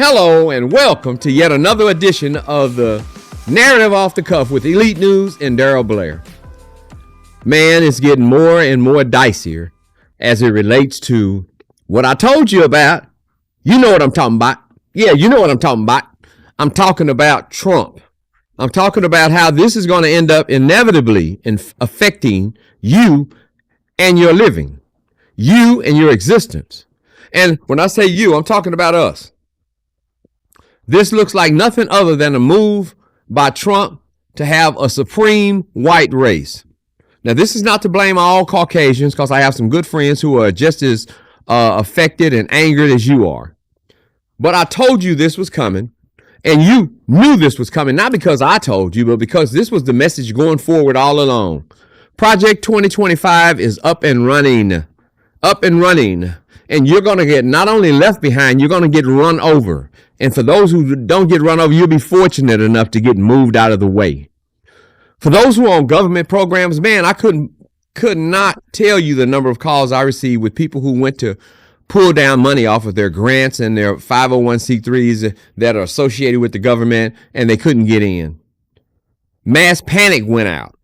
Hello and welcome to yet another edition of the Narrative Off the Cuff with Elite News and Darryl Blair. Man, it's getting more and more dicier as it relates to what I told you about. You know what I'm talking about. Yeah, you know what I'm talking about. I'm talking about Trump. I'm talking about how this is going to end up inevitably affecting you and your living, you and your existence. And when I say you, I'm talking about us. This looks like nothing other than a move by Trump to have a supreme white race. Now, this is not to blame all Caucasians, because I have some good friends who are just as affected and angered as you are. But I told you this was coming, and you knew this was coming, not because I told you, but because this was the message going forward all along. Project 2025 is up and running. And you're going to get not only left behind, you're going to get run over. And for those who don't get run over, you'll be fortunate enough to get moved out of the way. For those who are on government programs, man, I could not tell you the number of calls I received with people who went to pull down money off of their grants and their 501c3s that are associated with the government, and they couldn't get in. Mass panic went out.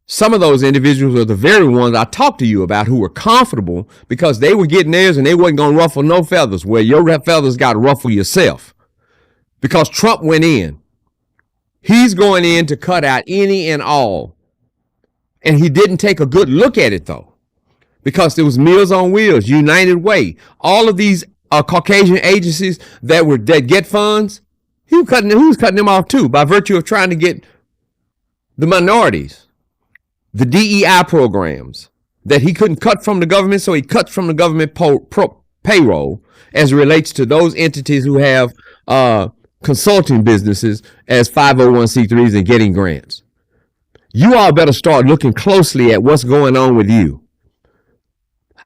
Some of those individuals are the very ones I talked to you about who were comfortable because they were getting theirs and they wasn't going to ruffle no feathers. Well, your feathers got to ruffle yourself because Trump went in. He's going in to cut out any and all. And he didn't take a good look at it, though, because there was Meals on Wheels, United Way, all of these Caucasian agencies that get funds. He was cutting them off, too, by virtue of trying to get the minorities. The DEI programs that he couldn't cut from the government, so he cuts from the government payroll as it relates to those entities who have consulting businesses as 501c3s and getting grants. You all better start looking closely at what's going on with you.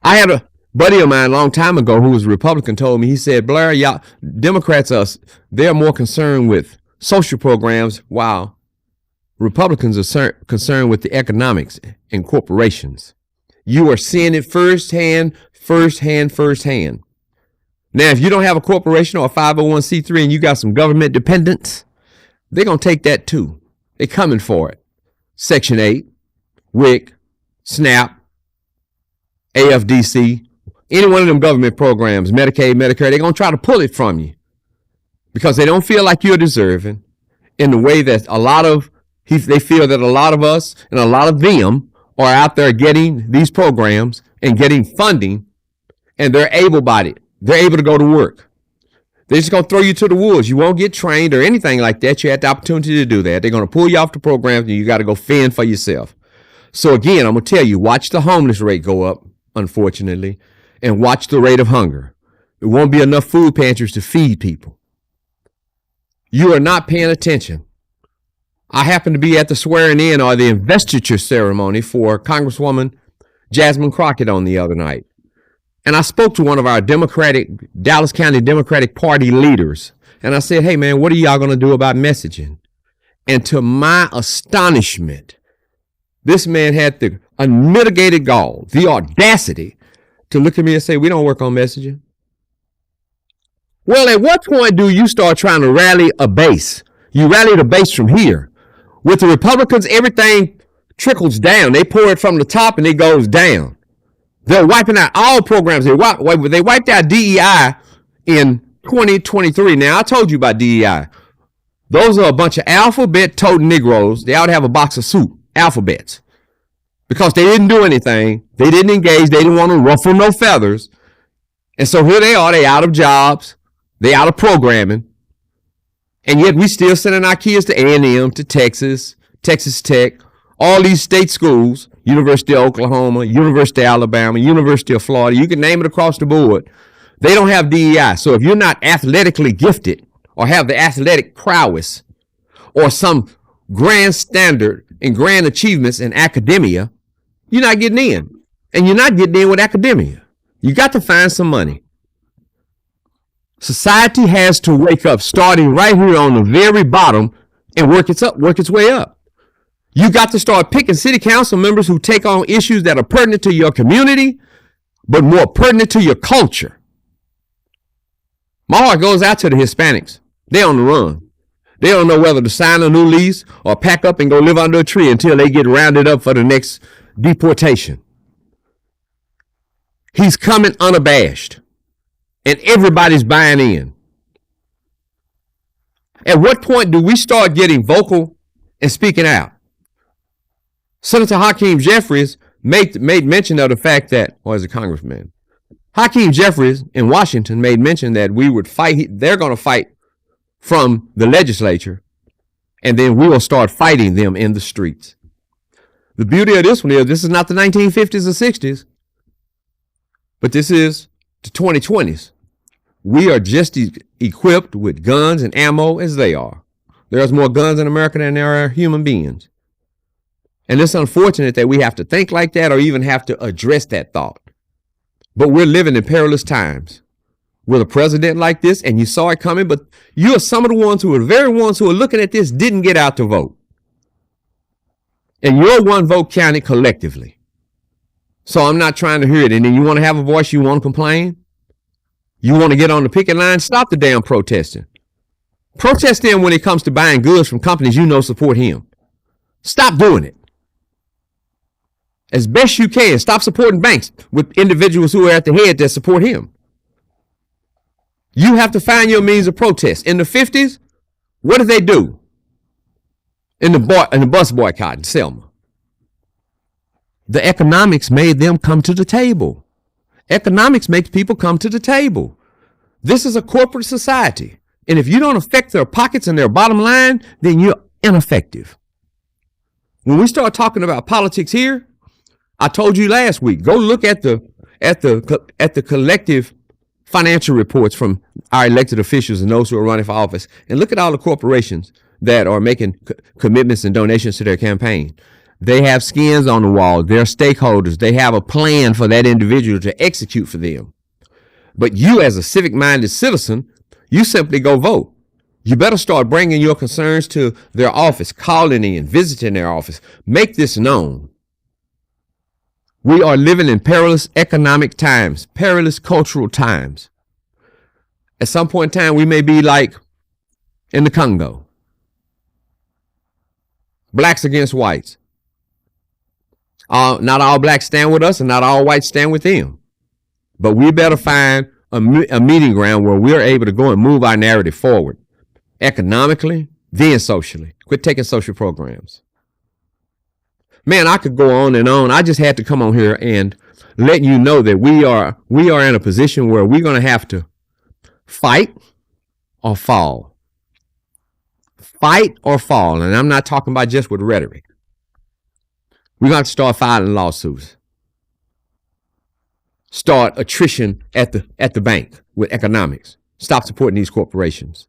I had a buddy of mine a long time ago who was a Republican told me, he said, Blair, y'all Democrats, they're more concerned with social programs while Republicans are concerned with the economics and corporations. You are seeing it firsthand. Now, if you don't have a corporation or a 501c3 and you got some government dependents, they're going to take that too. They're coming for it. Section 8, WIC, SNAP, AFDC, any one of them government programs, Medicaid, Medicare, they're going to try to pull it from you because they don't feel like you're deserving in the way that they feel that a lot of us and a lot of them are out there getting these programs and getting funding, and they're able-bodied. They're able to go to work. They're just going to throw you to the wolves. You won't get trained or anything like that. You had the opportunity to do that. They're going to pull you off the programs, and you got to go fend for yourself. So again, I'm going to tell you, watch the homeless rate go up, unfortunately, and watch the rate of hunger. There won't be enough food pantries to feed people. You are not paying attention. I happened to be at the swearing in or the investiture ceremony for Congresswoman Jasmine Crockett on the other night. And I spoke to one of our Dallas County Democratic Party leaders. And I said, hey, man, what are y'all going to do about messaging? And to my astonishment, this man had the unmitigated gall, the audacity to look at me and say, we don't work on messaging. Well, at what point do you start trying to rally a base? You rally the base from here. With the Republicans, everything trickles down. They pour it from the top and it goes down. They're wiping out all programs. They wiped out DEI in 2023. Now, I told you about DEI. Those are a bunch of alphabet-toting Negroes. They ought to have a box of soup, alphabets, because they didn't do anything. They didn't engage. They didn't want to ruffle no feathers. And so here they are. They out of jobs. They out of programming. And yet we still sending our kids to A&M, to Texas, Texas Tech, all these state schools, University of Oklahoma, University of Alabama, University of Florida. You can name it across the board. They don't have DEI. So if you're not athletically gifted or have the athletic prowess or some grand standard and grand achievements in academia, you're not getting in. And you're not getting in with academia. You got to find some money. Society has to wake up, starting right here on the very bottom, and work its way up. You got to start picking city council members who take on issues that are pertinent to your community, but more pertinent to your culture. My heart goes out to the Hispanics. They're on the run. They don't know whether to sign a new lease or pack up and go live under a tree until they get rounded up for the next deportation. He's coming unabashed, and everybody's buying in. At what point do we start getting vocal and speaking out? Senator Hakeem Jeffries made mention of the fact that, or as a congressman, Hakeem Jeffries in Washington made mention that we would fight. They're going to fight from the legislature, and then we will start fighting them in the streets. The beauty of this one is this is not the 1950s or 60s, but this is the 2020s. We are just equipped with guns and ammo as they are. There's more guns in America than there are human beings. And it's unfortunate that we have to think like that or even have to address that thought. But we're living in perilous times with a president like this, and you saw it coming, but you are some of the ones who are the very ones who are looking at this didn't get out to vote. And your one vote counted collectively. So I'm not trying to hear it. And then you want to have a voice, you want to complain? You want to get on the picket line? Stop the damn protesting. Protest him when it comes to buying goods from companies you know support him. Stop doing it. As best you can, stop supporting banks with individuals who are at the head that support him. You have to find your means of protest. In the 50s, what did they do? In the bus boycott in Selma. The economics made them come to the table. Economics makes people come to the table. This is a corporate society. And if you don't affect their pockets and their bottom line, then you're ineffective. When we start talking about politics here, I told you last week, go look at the collective financial reports from our elected officials and those who are running for office, and look at all the corporations that are making commitments and donations to their campaign. They have skins on the wall. They're stakeholders. They have a plan for that individual to execute for them. But you, as a civic-minded citizen, you simply go vote. You better start bringing your concerns to their office, calling in, visiting their office. Make this known. We are living in perilous economic times, perilous cultural times. At some point in time, we may be like in the Congo. Blacks against whites. Not all blacks stand with us and not all whites stand with them. But we better find a meeting ground where we're able to go and move our narrative forward. Economically, then socially. Quit taking social programs. Man, I could go on and on. I just had to come on here and let you know that we are in a position where we're going to have to fight or fall. Fight or fall. And I'm not talking about just with rhetoric. We're going to start filing lawsuits. Start attrition at the bank with economics. Stop supporting these corporations.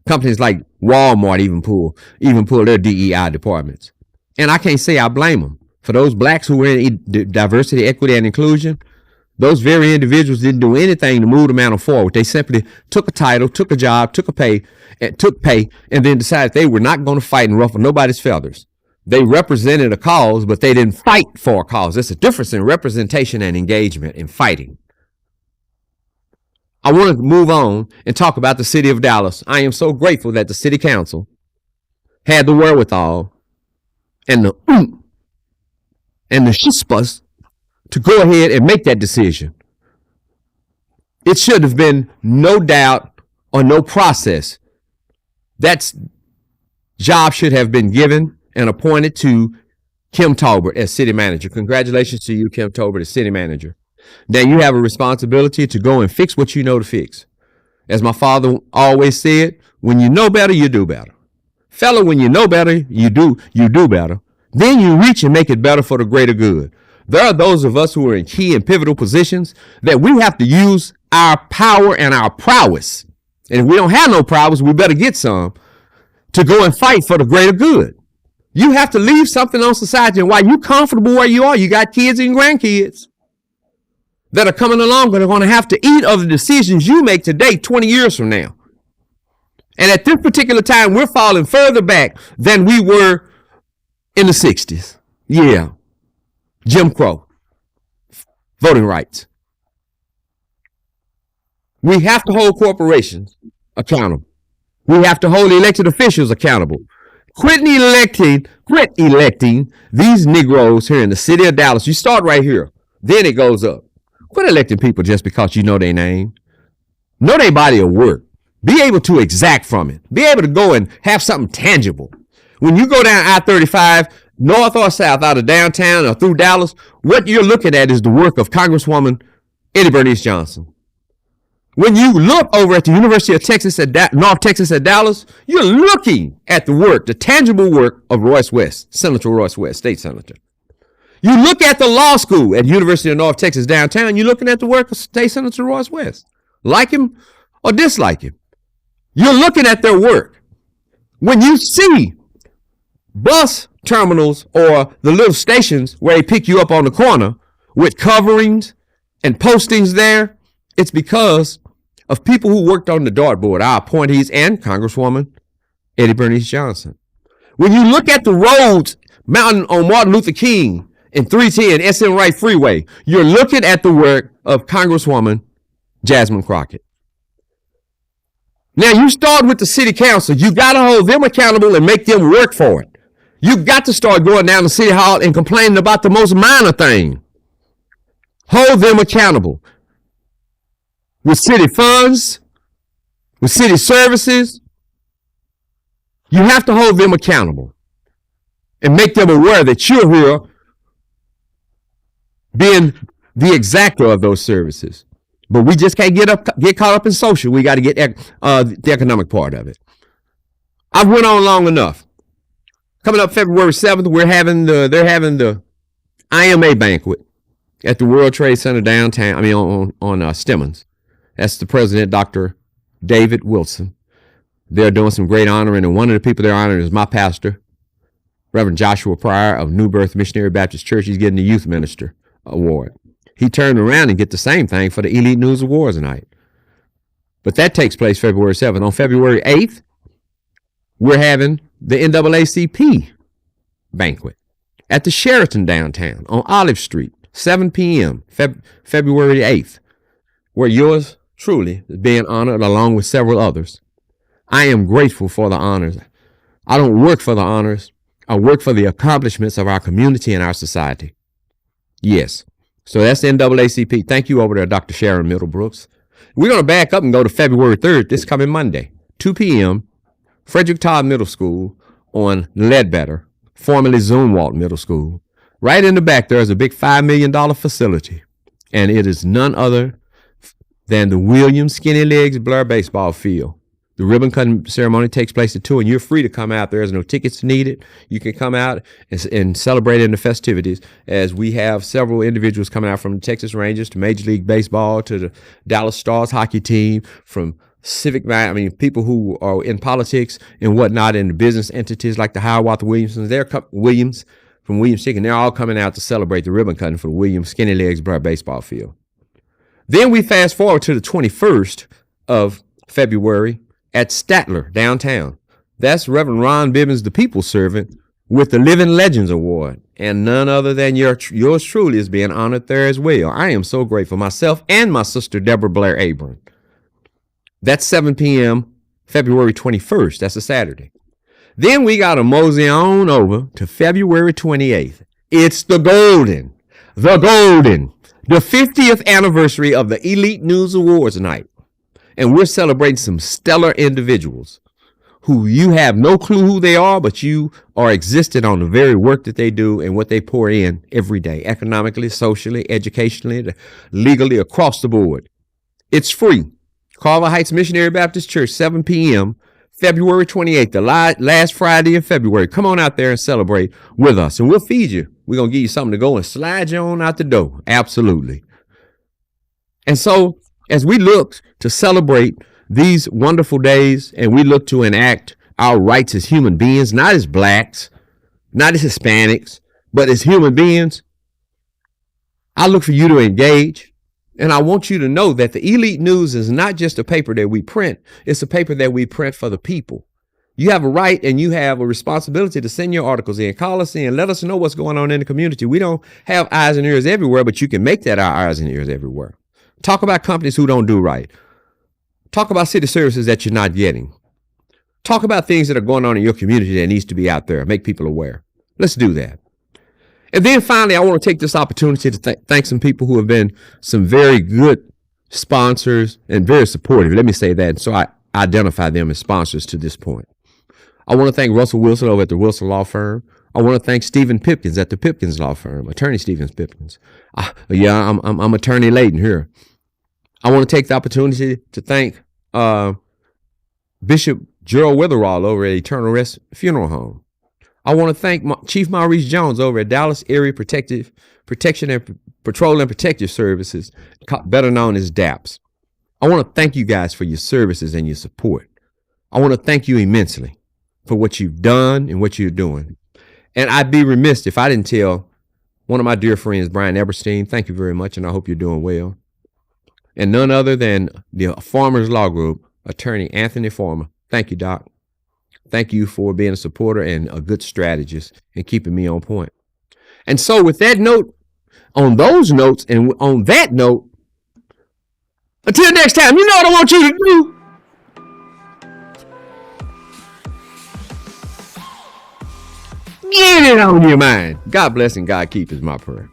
Companies like Walmart even pull their DEI departments. And I can't say I blame them. For those blacks who were in diversity, equity, and inclusion, those very individuals didn't do anything to move the matter forward. They simply took a title, took a job, took pay, and then decided they were not going to fight and ruffle nobody's feathers. They represented a cause, but they didn't fight for a cause. There's a difference in representation and engagement in fighting. I want to move on and talk about the city of Dallas. I am so grateful that the city council had the wherewithal and the chispas to go ahead and make that decision. It should have been no doubt or no process. That job should have been given and appointed to Kim Tolbert as city manager. Congratulations to you, Kim Tolbert, as city manager. Now you have a responsibility to go and fix what you know to fix. As my father always said, when you know better, you do better. Fella, when you know better, you do better. Then you reach and make it better for the greater good. There are those of us who are in key and pivotal positions that we have to use our power and our prowess. And if we don't have no prowess, we better get some to go and fight for the greater good. You have to leave something on society. And while you're comfortable where you are, you got kids and grandkids that are coming along and are going to have to eat of the decisions you make today, 20 years from now. And at this particular time, we're falling further back than we were in the 60s. Yeah. Jim Crow. Voting rights. We have to hold corporations accountable. We have to hold elected officials accountable. Quit electing these Negroes here in the city of Dallas. You start right here, then it goes up. Quit electing people just because you know their name. Know their body of work. Be able to exact from it. Be able to go and have something tangible. When you go down I-35, north or south, out of downtown or through Dallas, what you're looking at is the work of Congresswoman Eddie Bernice Johnson. When you look over at the University of Texas at North Texas at Dallas, you're looking at the work, the tangible work of Royce West, Senator Royce West, state senator. You look at the law school at University of North Texas downtown, you're looking at the work of State Senator Royce West. Like him or dislike him. You're looking at their work. When you see bus terminals or the little stations where they pick you up on the corner with coverings and postings there, it's because of people who worked on the dartboard, our appointees and Congresswoman Eddie Bernice Johnson. When you look at the roads mountain on Martin Luther King and 310 SM Wright Freeway, you're looking at the work of Congresswoman Jasmine Crockett. Now you start with the city council. You got to hold them accountable and make them work for it. You got to start going down to City Hall and complaining about the most minor thing. Hold them accountable. With city funds, with city services, you have to hold them accountable and make them aware that you're here being the exactor of those services. But we just can't get caught up in social. We got to get the economic part of it. I've went on long enough. Coming up February 7th, they're having the IMA banquet at the World Trade Center downtown. On Stemmons. That's the president, Dr. David Wilson. They're doing some great honoring, and one of the people they're honoring is my pastor, Reverend Joshua Pryor of New Birth Missionary Baptist Church. He's getting the Youth Minister Award. He turned around and get the same thing for the Elite News Awards tonight. But that takes place February 7th. On February 8th, we're having the NAACP banquet at the Sheraton downtown on Olive Street, 7 p.m., February 8th, where yours truly is being honored along with several others. I am grateful for the honors. I don't work for the honors. I work for the accomplishments of our community and our society. Yes. So that's the NAACP. Thank you over there, Dr. Sharon Middlebrooks. We're going to back up and go to February 3rd, this coming Monday, 2 p.m., Frederick Todd Middle School on Ledbetter, formerly Zumwalt Middle School. Right in the back, there is a big $5 million facility, and it is none other than the William Skinny Legs Blair baseball field. The ribbon cutting ceremony takes place at 2, and you're free to come out. There's no tickets needed. You can come out and celebrate in the festivities, as we have several individuals coming out from the Texas Rangers to Major League Baseball to the Dallas Stars hockey team, from Civic, people who are in politics and whatnot, in the business entities like the Hiawatha Williamsons. Williams from Williams Chicken. They're all coming out to celebrate the ribbon cutting for the William Skinny Legs Blair baseball field. Then we fast forward to the 21st of February at Statler downtown. That's Reverend Ron Bibbins, the People's Servant, with the Living Legends Award. And none other than yours truly is being honored there as well. I am so grateful. Myself and my sister, Deborah Blair Abram. That's 7 p.m., February 21st. That's a Saturday. Then we got to mosey on over to February 28th. It's the 50th anniversary of the Elite News Awards night. And we're celebrating some stellar individuals who you have no clue who they are, but you are existing on the very work that they do and what they pour in every day, economically, socially, educationally, legally, across the board. It's free. Carver Heights Missionary Baptist Church, 7 p.m., February 28th, the last Friday in February. Come on out there and celebrate with us, and we'll feed you. We're going to give you something to go and slide you on out the door. Absolutely. And so, as we look to celebrate these wonderful days, and we look to enact our rights as human beings, not as blacks, not as Hispanics, but as human beings, I look for you to engage. And I want you to know that the Elite News is not just a paper that we print. It's a paper that we print for the people. You have a right and you have a responsibility to send your articles in. Call us in. Let us know what's going on in the community. We don't have eyes and ears everywhere, but you can make that our eyes and ears everywhere. Talk about companies who don't do right. Talk about city services that you're not getting. Talk about things that are going on in your community that needs to be out there. Make people aware. Let's do that. And then finally, I want to take this opportunity to thank some people who have been some very good sponsors and very supportive. Let me say that. So I identify them as sponsors to this point. I want to thank Russell Wilson over at the Wilson Law Firm. I want to thank Stephen Pipkins at the Pipkins Law Firm, Attorney Stephen Pipkins. I'm Attorney Layden here. I want to take the opportunity to thank Bishop Gerald Witherall over at Eternal Rest Funeral Home. I want to thank Chief Maurice Jones over at Dallas Area Protection and Patrol and Protective Services, better known as DAPS. I want to thank you guys for your services and your support. I want to thank you immensely for what you've done and what you're doing. And I'd be remiss if I didn't tell one of my dear friends, Brian Eberstein, thank you very much, and I hope you're doing well. And none other than the Farmers Law Group, Attorney Anthony Farmer. Thank you, Doc. Thank you for being a supporter and a good strategist and keeping me on point. And so with that note, on those notes, and on that note, until next time, you know what I want you to do. Get it on your mind. God bless and God keep is my prayer.